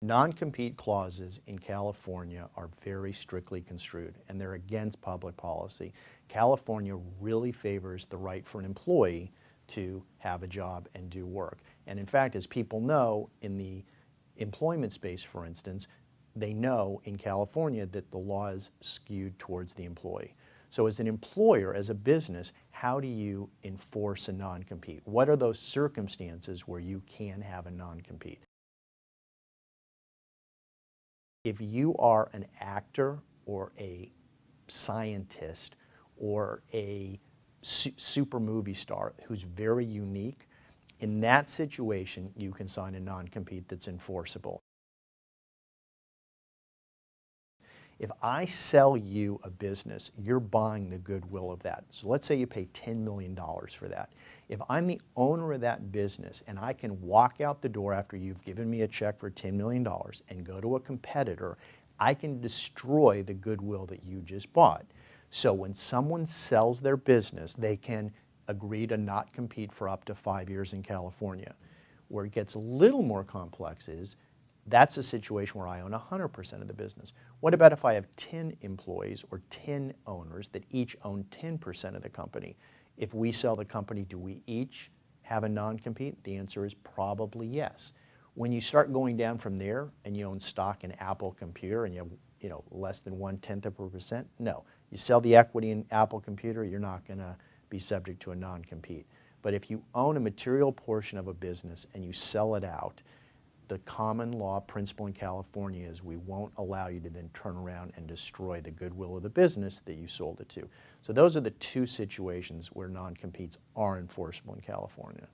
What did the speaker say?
Non-compete clauses in California are very strictly construed, and they're against public policy. California really favors the right for an employee to have a job and do work. And in fact, as people know, in the employment space, for instance, they know in California that the law is skewed towards the employee. So as an employer, as a business, how do you enforce a non-compete? What are those circumstances where you can have a non-compete? If you are an actor or a scientist or a super movie star who's very unique, in that situation, you can sign a non-compete that's enforceable. If I sell you a business, you're buying the goodwill of that. So let's say you pay $10 million for that. If I'm the owner of that business and I can walk out the door after you've given me a check for $10 million and go to a competitor, I can destroy the goodwill that you just bought. So when someone sells their business, they can agree to not compete for up to 5 years in California. Where it gets a little more complex is, that's a situation where I own 100% of the business. What about if I have 10 employees or 10 owners that each own 10% of the company? If we sell the company, do we each have a non-compete? The answer is probably yes. When you start going down from there and you own stock in Apple Computer and you have less than 0.1%, no. You sell the equity in Apple Computer, you're not going to be subject to a non-compete. But if you own a material portion of a business and you sell it out, the common law principle in California is we won't allow you to then turn around and destroy the goodwill of the business that you sold it to. So those are the two situations where non-competes are enforceable in California.